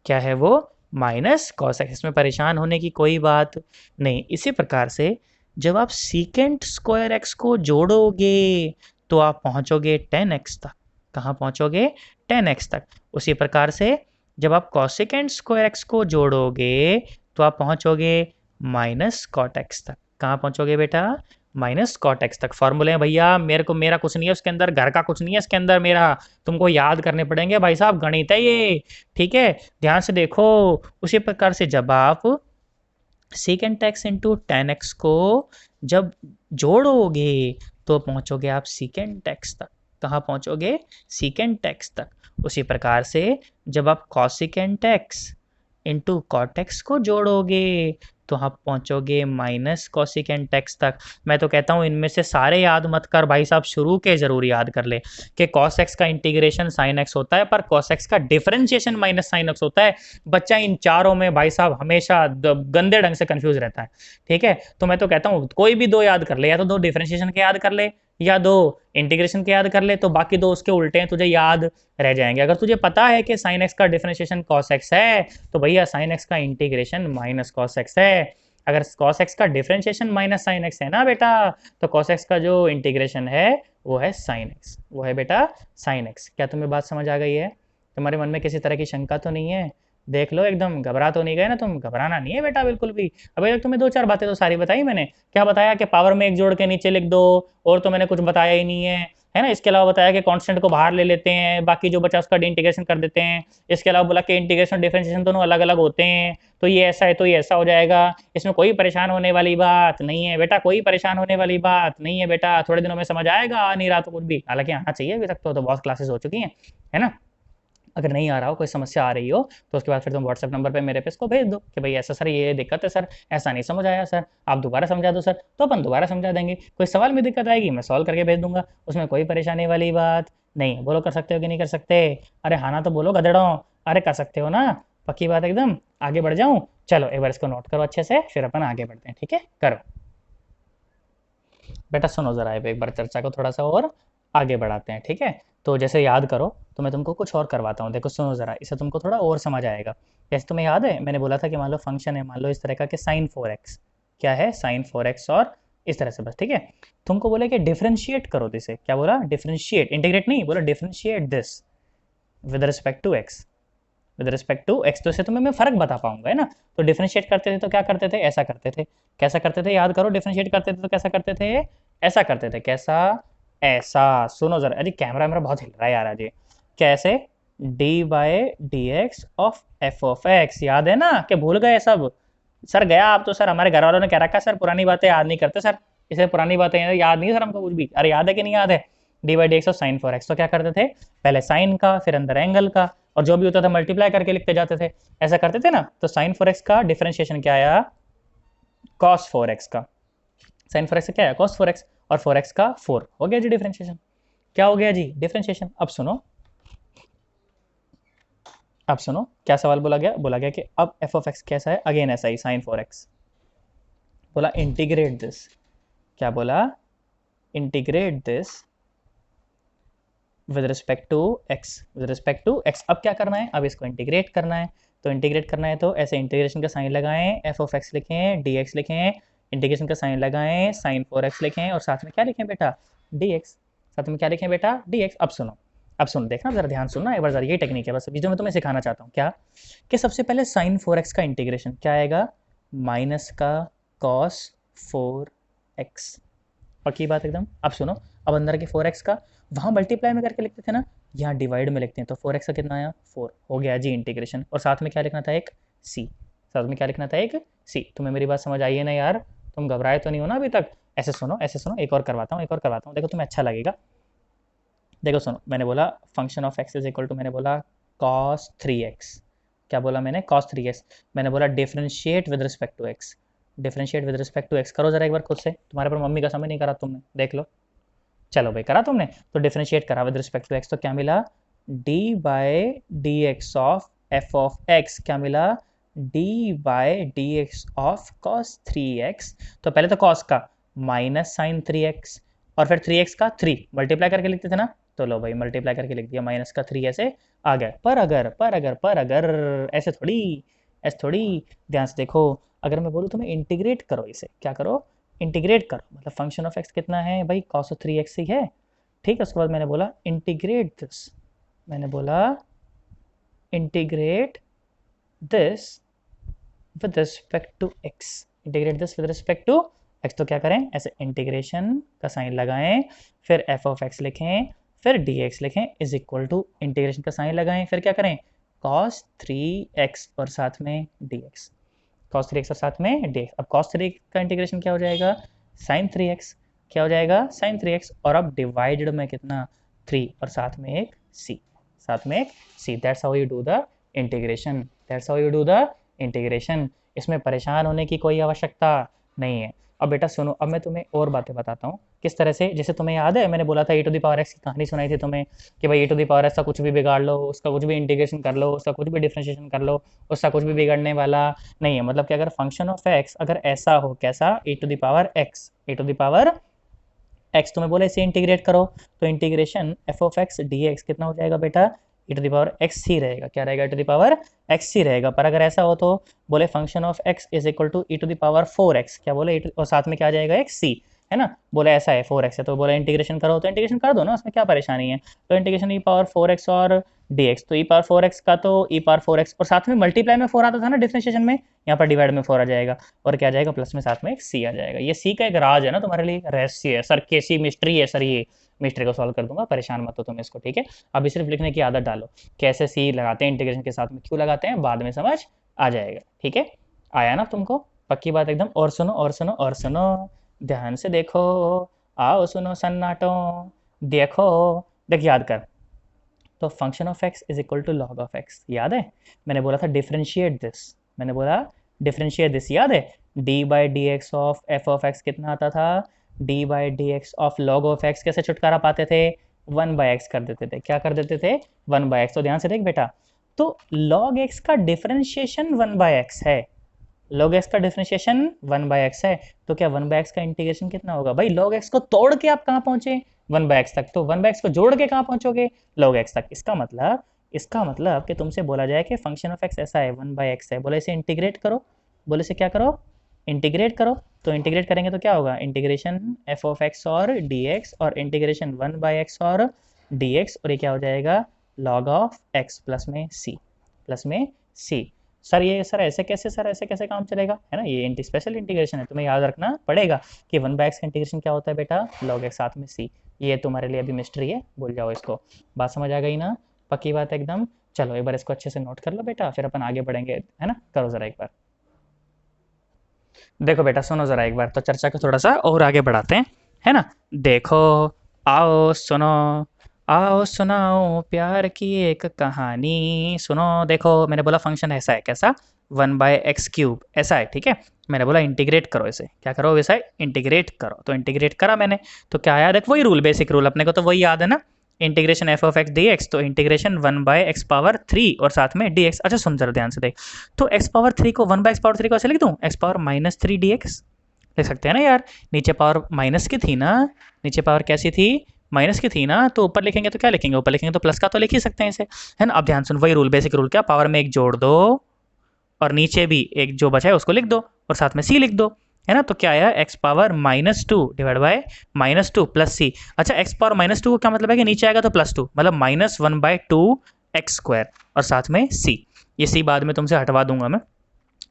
क्या है वो? Minus cos x। इसमें परेशान होने की कोई बात नहीं। इसी प्रकार से जब आप secant स्क्वायर x को जोड़ोगे तो आप पहुंचोगे tan x तक। कहां पहुंचोगे? tan x तक। उसी प्रकार से जब आप cosecant स्क्वायर x को जोड़ोगे तो आप पहुंचोगे माइनस cot x तक। कहां पहुंचोगे बेटा? माइनस cot x तक। फॉर्मूले हैं भैया, मेरा कुछ नहीं है उसके अंदर, घर का कुछ नहीं है इसके अंदर, मेरा तुमको याद करने पड़ेंगे भाई साहब, गणित है ये, ठीक है? ध्यान से देखो। उसी प्रकार से जब आप secant x into tan x को जब जोड़ोगे तो पहुंचोगे आप secant x तक। कहां पहुंचोगे? secant x तक। उसी प्रकार से जब आप cosecant x into cot x को जोड़ोगे तो आप पहुंचोगे माइनस cosecant x तक। मैं तो कहता हूं इनमें से सारे याद मत कर भाई साहब, शुरू के जरूर याद कर ले कि cos x का इंटीग्रेशन sin x होता है, पर cos x का डिफरेंशिएशन माइनस sin x होता है। बच्चा इन चारों में भाई साहब हमेशा गंदे ढंग से कंफ्यूज रहता है, ठीक है? तो मैं तो कहता हूँ कोई भी दो याद कर ले, या तो दो डिफरेंशिएशन के याद कर ले या दो इंटीग्रेशन के याद कर ले, तो बाकी दो उसके उल्टे हैं, तुझे याद रह जाएंगे। अगर तुझे पता है कि sin x का डिफरेंशिएशन cos x है तो भैया sin x का इंटीग्रेशन माइनस cos x है। अगर cos x का डिफरेंशिएशन माइनस sin x है ना बेटा, तो cos x का जो इंटीग्रेशन है वो है sin x, वो है बेटा sin x। क्या तुम्हें बात समझ आ गई है? तुम्हारे मन में किसी तरह की शंका तो नहीं है? देख लो एकदम घबरा तो नहीं गए ना तुम? घबराना नहीं है बेटा बिल्कुल भी। अभी तक तुम्हें दो चार बातें तो सारी बताई मैंने। क्या बताया? कि पावर में एक जोड़ के नीचे लिख दो, और तो मैंने कुछ बताया ही नहीं है ना? इसके अलावा बताया कि कांस्टेंट को बाहर ले लेते हैं, बाकी जो बचा उसका इंटीग्रेशन कर देते हैं। इसके अलावा बोला कि इंटीग्रेशन डिफरेंशिएशन दोनों अलग अलग होते हैं, तो ये ऐसा है तो ये ऐसा हो जाएगा। इसमें कोई परेशान होने वाली बात नहीं है बेटा, कोई परेशान होने वाली बात नहीं है बेटा। थोड़े दिनों में समझ आएगा, आ नहीं रहा तो कुछ भी, हालांकि आना चाहिए, अभी तक तो बहुत क्लासेस हो चुकी हैं, है ना? अगर नहीं आ रहा हो, कोई समस्या आ रही हो, तो उसके बाद फिर तुम व्हाट्सएप नंबर पे मेरे पे इसको भेज दो कि भाई ऐसा सर ये दिक्कत है सर, ऐसा नहीं समझ आया सर, आप दोबारा समझा दो सर, तो अपन दोबारा समझा देंगे। कोई सवाल में दिक्कत आएगी मैं सॉल्व करके भेज दूंगा, उसमें कोई परेशानी वाली बात नहीं। बोलो कर सकते हो कि नहीं कर सकते? अरे हाँ ना तो बोलो गधड़ों। अरे कर सकते हो ना? पक्की बात एकदम? आगे बढ़ जाऊँ? चलो एक बार इसको नोट करो अच्छे से, फिर अपन आगे बढ़ते हैं, ठीक है? करो बेटा, सुनो जरा एक बार चर्चा को थोड़ा सा और आगे बढ़ाते हैं, ठीक है? तो जैसे याद करो, तो मैं तुमको कुछ और करवाता हूँ। देखो सुनो ज़रा, इससे तुमको थोड़ा और समझ आएगा। जैसे तुम्हें याद है मैंने बोला था कि मान लो फंक्शन है, मान लो इस तरह का कि sin 4x, क्या है? sin 4x, और इस तरह से बस, ठीक है? तुमको बोला कि डिफ्रेंशिएट करो दिसे। क्या बोला? डिफ्रेंशिएट, इंटीग्रेट नहीं बोला, differentiate this with respect to x, with respect to x। तो इससे तुम्हें मैं फ़र्क बता पाऊंगा, है ना? तो डिफ्रेंशिएट करते थे तो क्या करते थे? ऐसा करते थे। कैसा करते थे? याद करो। डिफ्रेंशिएट करते थे तो कैसा करते थे? ऐसा करते थे। कैसा? ऐसा। सुनो जरा, अरे कैमरा मेरा बहुत हिल रहा है यार आज ये। कैसे? D by d x of F of x. याद है ना? कि भूल गए सब? सर गया आप तो। सर हमारे घर वालों ने कह रखा सर पुरानी बातें याद नहीं करते सर, इसे पुरानी बातें याद नहीं है सर हमको कुछ भी। अरे याद है कि नहीं याद है? D by d x of sine 4x। तो क्या करते थे, पहले साइन का फिर अंदर एंगल का, और जो भी होता था मल्टीप्लाई करके लिखते जाते थे, ऐसा करते थे ना। तो साइन 4x का डिफरेंशिएशन क्या आया, cos 4x का। साइन 4x का क्या है, cos 4x, और 4x का 4 हो गया जी डिफरेंशिएशन। क्या हो गया जी, डिफरेंशिएशन। अब सुनो, अब सुनो क्या सवाल बोला गया, बोला गया कि अब एफ ऑफ एक्स कैसा है, अगेन ऐसा ही साइन 4x। बोला इंटीग्रेट दिस, क्या बोला, integrate this with respect to x, with respect to x. अब क्या करना है, अब इसको इंटीग्रेट करना है। तो इंटीग्रेट करना है तो ऐसे इंटीग्रेशन का साइन लगाएं, एफ ऑफ एक्स लिखें, डी एक्स लिखें, इंटीग्रेशन का साइन लगाएं, साइन 4x लिखें, और साथ में क्या लिखें बेटा, डी एक्स। साथ में क्या लिखें बेटा, डी एक्स। अब सुनो, अब सुनो, देखना जरा ध्यान सुनना एक बार जरा, ये टेक्निक है बस अभी जो मैं तुम्हें सिखाना चाहता हूँ। क्या कि सबसे पहले साइन 4x का इंटीग्रेशन क्या आएगा, माइनस का कॉस 4x। पक्की बात एकदम। अब सुनो, अब अंदर के 4x का वहाँ मल्टीप्लाई में करके लिखते थे ना, यहाँ डिवाइड में लिखते हैं। तो 4x का कितना आया, 4 हो गया जी इंटीग्रेशन। और साथ में क्या लिखना था, एक c। साथ में क्या लिखना था, एक c। तुम्हें मेरी बात समझ आई है ना यार, तुम घबराए तो नहीं हो ना अभी तक। ऐसे सुनो, ऐसे सुनो, एक और करवाता हूँ, एक और करवाता हूँ, देखो तुम्हें अच्छा लगेगा। देखो सुनो, मैंने बोला function of x is equal to, मैंने बोला cos 3x। क्या बोला मैंने, cos 3x। मैंने बोला differentiate with respect to x, differentiate with respect to x. करो जरा एक बार खुद से, तुम्हारे पर मम्मी का समय नहीं करा तुमने, देख लो। चलो भाई करा तुमने, तो डिफरेंशिएट करा विद रिस्पेक्ट टू एक्स, तो क्या मिला, D by d x of F of x. क्या मिला, D by d x of cos 3x। तो पहले तो कॉस का माइनस साइन 3x, और फिर 3x का 3 मल्टीप्लाई करके लिखते थे ना, तो लो भाई मल्टीप्लाई करके लिख दिया, माइनस का 3 ऐसे आ गया। पर अगर ऐसे थोड़ी, ऐसे थोड़ी, ध्यान से देखो। अगर मैं बोलूँ तुम्हें इंटीग्रेट करो इसे, क्या करो, इंटीग्रेट करो, मतलब फंक्शन ऑफ एक्स कितना है भाई, cos 3x ही है। ठीक है, उसके बाद मैंने बोला इंटीग्रेट दिस, मैंने बोला integrate this with respect to x, integrate this with respect to x. तो क्या करें, ऐसे इंटीग्रेशन का साइन लगाएं, फिर एफ ऑफ एक्स लिखें, फिर डी एक्स लिखें, इज इक्वल टू इंटीग्रेशन का साइन लगाएं, फिर क्या करें, cos 3x और साथ में dx, cos 3x और साथ में dx। अब cos 3 का इंटीग्रेशन क्या हो जाएगा, sin 3x। क्या हो जाएगा, sin 3x, और अब डिवाइडेड में कितना, 3, और साथ में एक c, साथ में एक c। That's how you do the integration, that's how you do the integration. इसमें परेशान होने की कोई आवश्यकता नहीं है। अब बेटा सुनो, अब मैं तुम्हें और बातें बताता हूँ किस तरह से। जैसे तुम्हें याद है मैंने बोला था e to the power x की कहानी सुनाई थी तुम्हें, कि भाई e to the power x का कुछ भी बिगाड़ लो, उसका कुछ भी इंटीग्रेशन कर लो, उसका कुछ भी डिफरेंशिएशन कर लो, उसका कुछ भी बिगड़ने वाला नहीं है। मतलब कि अगर फंक्शन ऑफ x अगर ऐसा हो, कैसा, e to the power x, e to the power x, तुम्हें बोला इसे इंटीग्रेट करो, तो integration f of x d x कितना हो जाएगा बेटा, e to the power x ही रहेगा। क्या रहेगा, e to the power x ही रहेगा। पर अगर ऐसा हो तो बोले function of x is equal to e to the power 4x। क्या बोले, और साथ में क्या आ जाएगा, एक c, है ना। बोले ऐसा है 4x है, तो बोले इंटीग्रेशन करो, तो इंटीग्रेशन कर दो ना, उसमें क्या परेशानी है। तो इंटीग्रेशन e पावर 4x और dx, तो e पावर 4x का तो e पावर 4x, और साथ में मल्टीप्लाई में 4 आता था ना डिफरेंशिएशन में, यहाँ पर डिवाइड में 4 आ जाएगा, और क्या आ जाएगा, प्लस में साथ में एक c आ जाएगा। ये c का एक राज है ना तुम्हारे लिए, रहस्य है सर, कैसी मिस्ट्री है सर, ये मिस्ट्री को सॉल्व कर दूंगा, परेशान मत हो तुम इसको, ठीक है। अभी सिर्फ लिखने की आदत डालो, कैसे सी लगाते हैं इंटीग्रेशन के साथ में, क्यों लगाते हैं बाद में समझ आ जाएगा, ठीक है। आया ना तुमको, पक्की बात एकदम। और सुनो, और सुनो, और सुनो, ध्यान से देखो, आओ सुनो सन्नाटो, देखो, देख याद कर। तो function of x is equal to log of x, याद है मैंने बोला था डिफरेंशिएट दिस, मैंने बोला डिफरेंशिएट दिस, याद है। D by d x of F of x कितना आता था, D by d x of log of x. कैसे छुटकारा पाते थे, 1 बाई एक्स कर देते थे। क्या कर देते थे, 1 बाई एक्स। तो ध्यान से देख बेटा, तो लॉग एक्स का डिफरेंशिएशन 1 बाई एक्स है, log x का डिफरेंशिएशन 1 बाई एक्स है। तो क्या 1 बाई एक्स का इंटीग्रेशन कितना होगा भाई, log x को तोड़ के आप कहाँ पहुंचे, 1 बाई एक्स तक, तो 1 बाई एक्स को जोड़ के कहाँ पहुंचोगे, log x तक। इसका मतलब कि तुमसे बोला जाए कि फंक्शन ऑफ एक्स ऐसा है, 1 बाई एक्स है, बोले इसे इंटीग्रेट करो, बोले इसे क्या करो, इंटीग्रेट करो। तो इंटीग्रेट करेंगे तो क्या होगा, इंटीग्रेशन एफ ऑफ एक्स और डी एक्स, और इंटीग्रेशन 1 बाई एक्स और डी एक्स, और ये क्या हो जाएगा, log ऑफ एक्स प्लस में सी, प्लस में सी। सर ये सर ऐसे कैसे, सर ऐसे कैसे काम चलेगा, है ना, ये स्पेशल इंटीग्रेशन है, तुम्हें याद रखना पड़ेगा कि 1 बाई एक्स का इंटीग्रेशन क्या होता है बेटा, log एक्स साथ में c। ये तुम्हारे लिए अभी मिस्ट्री है, भूल जाओ इसको। बात समझ आ गई ना, पक्की बात एकदम। चलो एक बार इसको अच्छे से नोट कर लो बेटा, फिर अपन आगे बढ़ेंगे, है ना। करो जरा एक बार, देखो बेटा सुनो जरा एक बार, तो चर्चा को थोड़ा सा और आगे बढ़ाते हैं, है ना। देखो, आओ सुनो, आओ सुनाओ प्यार की एक कहानी। सुनो देखो, मैंने बोला फंक्शन ऐसा है, कैसा, 1/x³ ऐसा है, ठीक है। मैंने बोला इंटीग्रेट करो इसे, क्या करो वैसा है, इंटीग्रेट करो। तो इंटीग्रेट करा मैंने, तो क्या आया, देख वही रूल, बेसिक रूल अपने को तो वही याद है ना, integration f of x d x, तो इंटीग्रेशन 1/x⁻³ और साथ में डी एक्स। अच्छा सुन जरा ध्यान से देख, तो x⁻³ को 1/x⁻³ को ऐसे लिख दूँ, x⁻−3 dx लिख सकते हैं ना यार। नीचे पावर माइनस की थी ना, नीचे पावर कैसी थी, माइनस की थी ना, तो ऊपर लिखेंगे तो क्या लिखेंगे, ऊपर लिखेंगे तो प्लस का तो लिख ही सकते हैं इसे, है ना। अब ध्यान सुन, वही रूल, बेसिक रूल, क्या, पावर में एक जोड़ दो और नीचे भी एक जो बचा है उसको लिख दो और साथ में सी लिख दो, है ना। तो क्या आया, x⁻−2 डिवाइड बाय -2 प्लस सी। अच्छा x⁻−2 को क्या मतलब है कि नीचे आएगा तो +2, मतलब -1/2x² और साथ में सी। ये सी बाद में तुमसे हटवा दूंगा मैं,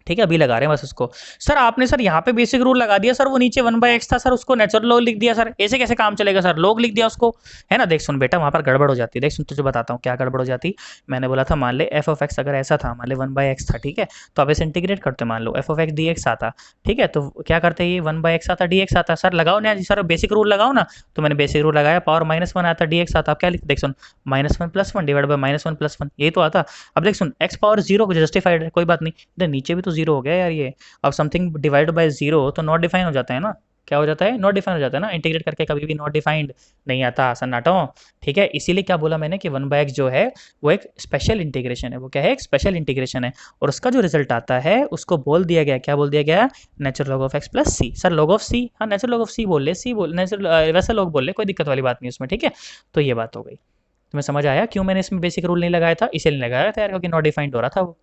ठीक है, अभी लगा रहे हैं बस उसको। सर आपने सर यहाँ पे बेसिक रूल लगा दिया सर, वो नीचे 1/x था सर, उसको नेचुरल लॉग लिख दिया सर, ऐसे कैसे काम चलेगा सर, लॉग लिख दिया उसको, है ना। देख सुन बेटा, वहाँ पर गड़बड़ हो जाती है, देख सुन तुझे बताता हूँ क्या गड़बड़ हो जाती। मैंने बोला था मान ले एफ ऑफ एक्स अगर ऐसा था, मान ले 1/x था, ठीक है, तो अब इसे इंटीग्रेट करते, मान लो f of x d x आता, ठीक है, तो क्या करते ये 1/x आता डी एक्स आता, सर लगाओ ना सर, बेसिक रूल लगाओ ना। तो मैंने बेसिक रूल लगाया, पावर -1 आता डी एक्स आता, अब क्या लिख, देख सुन, -1 + 1 डिवाइड बाय -1 + 1, यही तो आता। अब देख सुन, एक्स पावर 0 को जस्टिफाइड है, कोई बात नहीं, इधर नीचे भी तो 0 हो गया यार ये। अब समथिंग डिवाइड बाय 0 तो नॉट डिफाइन हो जाता है ना, क्या हो जाता है, नॉट डिफाइन हो जाता है ना, इंटीग्रेट करके कभी भी नॉट डिफाइंड नहीं आता सन्नाटो, ठीक है। इसीलिए क्या बोला मैंने कि 1/x जो है वो एक स्पेशल इंटीग्रेशन है, वो क्या है, एक स्पेशल इंटीग्रेशन है, और उसका जो रिजल्ट आता है उसको बोल दिया गया, क्या बोल दिया गया, natural log of x plus C. Sir log of C, हाँ नेचुरल लॉग ऑफ सी बोल ले, सी बोल नेचुरल, वैसे लॉग बोल ले, कोई दिक्कत वाली बात नहीं उसमें, ठीक है। तो ये बात हो गई, तुम्हें समझ आया क्यों मैंने इसमें बेसिक रूल नहीं लगाया था, इसीलिए लगाया था यार, क्योंकि नॉट डिफाइंड हो रहा था वो।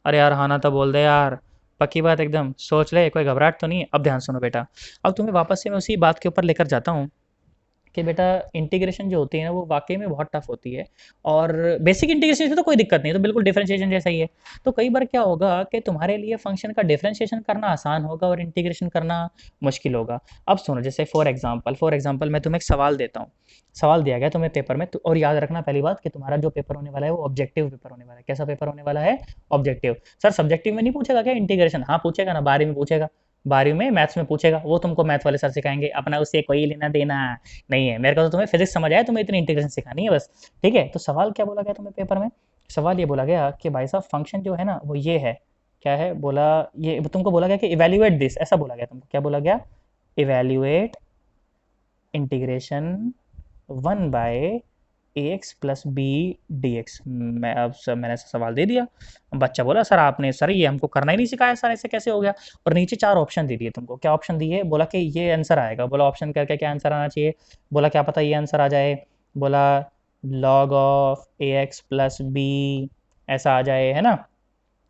अरे यार हाँ ना तो बोल दे यार, पक्की बात एकदम, सोच ले, कोई घबराहट तो नहीं है। अब ध्यान सुनो बेटा, अब तुम्हें वापस से मैं उसी बात के ऊपर लेकर जाता हूँ कि बेटा इंटीग्रेशन जो होती है ना वो वाकई में बहुत टफ होती है, और बेसिक इंटीग्रेशन से तो कोई दिक्कत नहीं है, तो बिल्कुल डिफरेंशिएशन जैसा ही है। तो कई बार क्या होगा कि तुम्हारे लिए फंक्शन का डिफरेंशिएशन करना आसान होगा और इंटीग्रेशन करना मुश्किल होगा। अब सुनो, जैसे फॉर एग्जांपल मैं तुम्हें एक सवाल देता हूँ, सवाल दिया गया तुम्हें पेपर में, और याद रखना पहली बात कि तुम्हारा जो पेपर होने वाला है वो ऑब्जेक्टिव पेपर होने वाला है। कैसा पेपर होने वाला है, ऑब्जेक्टिव। सर सब्जेक्टिव में नहीं पूछेगा क्या इंटीग्रेशन, हाँ पूछेगा ना, 12वीं में पूछेगा, 12वीं में मैथ्स में पूछेगा, वो तुमको मैथ वाले सर सिखाएंगे, अपना उससे कोई लेना देना नहीं है। मेरे को तो तुम्हें फिजिक्स समझ आया, तुम्हें इतनी इंटीग्रेशन सिखानी है बस, ठीक है। तो सवाल क्या बोला गया तुम्हें पेपर में, सवाल ये बोला गया कि भाई साहब फंक्शन जो है ना वो ये है, क्या है बोला, ये तुमको बोला गया कि इवेल्युएट दिस, ऐसा बोला गया तुमको, क्या बोला गया, इवेल्युएट इंटीग्रेशन 1/ax+b dx। मैं अब सर मैंने सवाल दे दिया, बच्चा बोला सर आपने, सर ये हमको करना ही नहीं सिखाया सर, ऐसे कैसे हो गया। और नीचे 4 ऑप्शन दे दिए तुमको, क्या ऑप्शन दिए, बोला कि ये आंसर आएगा, बोला ऑप्शन करके क्या आंसर आना चाहिए, बोला क्या पता ये आंसर आ जाए, बोला log ऑफ ax+b ऐसा आ जाए, है ना,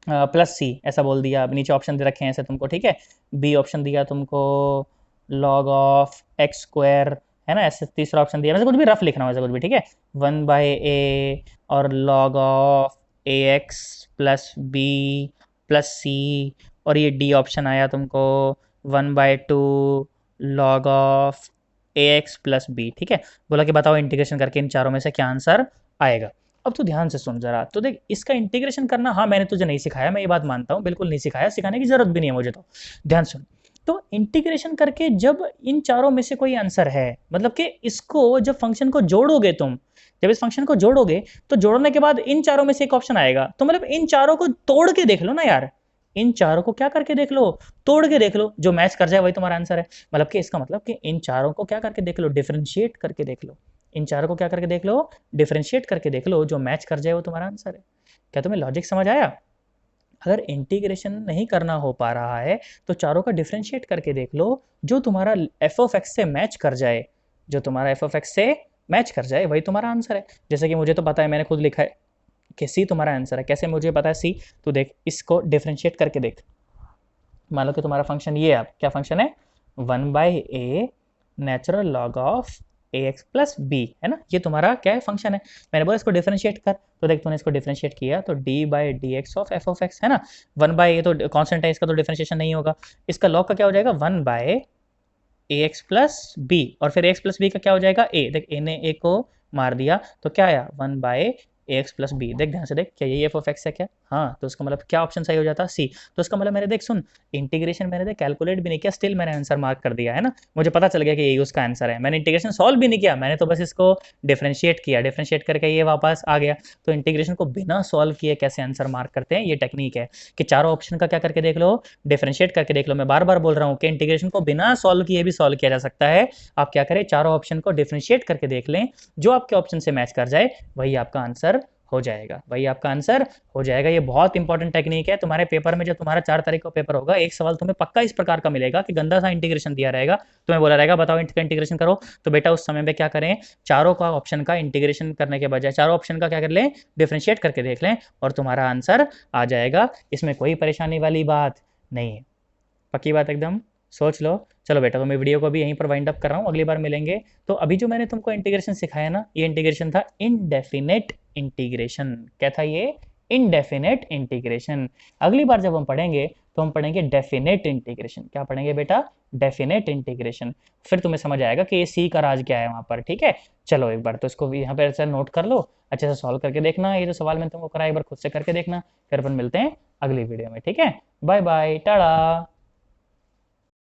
प्लस सी ऐसा बोल दिया। अब नीचे ऑप्शन दे रखे हैं ऐसे तुमको, ठीक है, बी ऑप्शन दिया तुमको log ऑफ x², है ना, ऐसे तीसरा ऑप्शन दिया, वैसे कुछ भी रफ लिखना हो, ऐसा कुछ भी, ठीक है, 1/a और log ऑफ ax+b+c, और ये डी ऑप्शन आया तुमको 1/2 log ऑफ ax+b, ठीक है। बोला कि बताओ इंटीग्रेशन करके इन चारों में से क्या आंसर आएगा। अब तू ध्यान से सुन जरा, तो देख इसका इंटीग्रेशन करना, हाँ मैंने तुझे नहीं सिखाया, मैं ये बात मानता हूँ, बिल्कुल नहीं सिखाया, सिखाने की जरूरत भी नहीं है मुझे। तो ध्यान सुन, तो इंटीग्रेशन करके जब इन चारों में से कोई आंसर है, मतलब कि इसको जब फंक्शन को जोड़ोगे तुम, जब इस फंक्शन को जोड़ोगे तो जोड़ने के बाद इन चारों में से एक ऑप्शन आएगा, तो मतलब इन चारों को तोड़ के देख लो ना यार, इन चारों को क्या करके देख लो, तोड़ के देख लो, जो मैच कर जाए वही तुम्हारा आंसर है। मतलब कि इसका मतलब कि इन चारों को क्या करके देख लो, डिफरेंशिएट करके देख लो, इन चारों को क्या करके देख लो, डिफरेंशिएट करके देख लो, जो मैच कर जाए वो तुम्हारा आंसर है। क्या तुम्हें लॉजिक समझ आया। अगर इंटीग्रेशन नहीं करना हो पा रहा है तो चारों का डिफरेंशिएट करके देख लो, जो तुम्हारा एफ ऑफ एक्स से मैच कर जाए, जो तुम्हारा एफ ऑफ एक्स से मैच कर जाए वही तुम्हारा आंसर है। जैसे कि मुझे तो पता है, मैंने खुद लिखा है कि सी तुम्हारा आंसर है। कैसे मुझे पता है सी, तो देख इसको डिफरेंशिएट करके देख, मान लो कि तुम्हारा फंक्शन ये है, क्या फंक्शन है, 1/a natural log of ax+b, है ना, ये तुम्हारा क्या है, फंक्शन है। मैंने बोला इसको डिफरेंशिएट कर, तो देख तूने इसको डिफरेंशिएट किया तो d/dx of f of x, है ना, 1/a तो कांस्टेंट है, इसका तो डिफरेंशिएशन नहीं होगा। इसका लॉग का क्या हो जाएगा, 1/ax+b, और फिर ax+b का क्या हो जाएगा a, देख a ने a को मार दिया तो क्या आया 1/a ए एक्स प्लस बी। देख ध्यान से देख, क्या यही एफ ऑफ एक्स है क्या? हाँ, तो उसका मतलब क्या ऑप्शन सही हो जाता? सी। तो उसका मतलब मैंने देख सुन, इंटीग्रेशन मैंने देख कैलकुलेट भी नहीं किया, स्टिल मैंने आंसर मार्क कर दिया है ना। मुझे पता चल गया कि यही उसका आंसर है। मैंने इंटीग्रेशन सॉल्व भी नहीं किया, मैंने तो बस इसको डिफरेंशिएट किया, डिफरेंशिएट करके ये वापस आ गया। तो इंटीग्रेशन को बिना सॉल्व किए कैसे आंसर मार्क करते हैं, ये टेक्निक है कि चारों ऑप्शन का क्या करके देख लो, डिफरेंशिएट करके देख लो। मैं बार बार बोल रहा हूँ कि इंटीग्रेशन को बिना सॉल्व किए भी सॉल्व किया जा सकता है। आप क्या करें, चारों ऑप्शन को डिफरेंशिएट करके देख लें, जो आपके ऑप्शन से मैच कर जाए वही आपका आंसर हो जाएगा, वही आपका आंसर हो जाएगा। ये बहुत इंपॉर्टेंट टेक्निक है। तुम्हारे पेपर में, जब तुम्हारा 4 तारीख को पेपर होगा, एक सवाल तुम्हें पक्का इस प्रकार का मिलेगा कि गंदा सा इंटीग्रेशन दिया रहेगा, तुम्हें बोला रहेगा बताओ इसका इंटीग्रेशन करो। तो बेटा उस समय में क्या करें, चारों का ऑप्शन का इंटीग्रेशन करने के बजाय चारों ऑप्शन का क्या कर लें, डिफरेंशिएट करके देख लें, और तुम्हारा आंसर आ जाएगा। इसमें कोई परेशानी वाली बात नहीं है, पक्की बात एकदम, सोच लो। चलो बेटा, तो मैं वीडियो को भी यहीं पर वाइंड अप कर रहा हूँ, अगली बार मिलेंगे। तो अभी जो मैंने तुमको इंटीग्रेशन सिखाया ना, ये इंटीग्रेशन था इनडेफिनेट इंटीग्रेशन। क्या था ये? Indefinite integration. अगली बार जब हम पढ़ेंगे तो हम पढ़ेंगे डेफिनेट इंटीग्रेशन। क्या पढ़ेंगे बेटा? Definite integration. फिर तुम्हें समझ आएगा कि ये सी का राज क्या है वहां पर, ठीक है। चलो एक बार तो इसको यहाँ पे ऐसे नोट कर लो, अच्छे से सॉल्व करके देखना। ये जो सवाल मैंने तुमको कराया एक बार खुद से करके देखना। फिर अपन मिलते हैं अगली वीडियो में, ठीक है। Bye bye, Tata.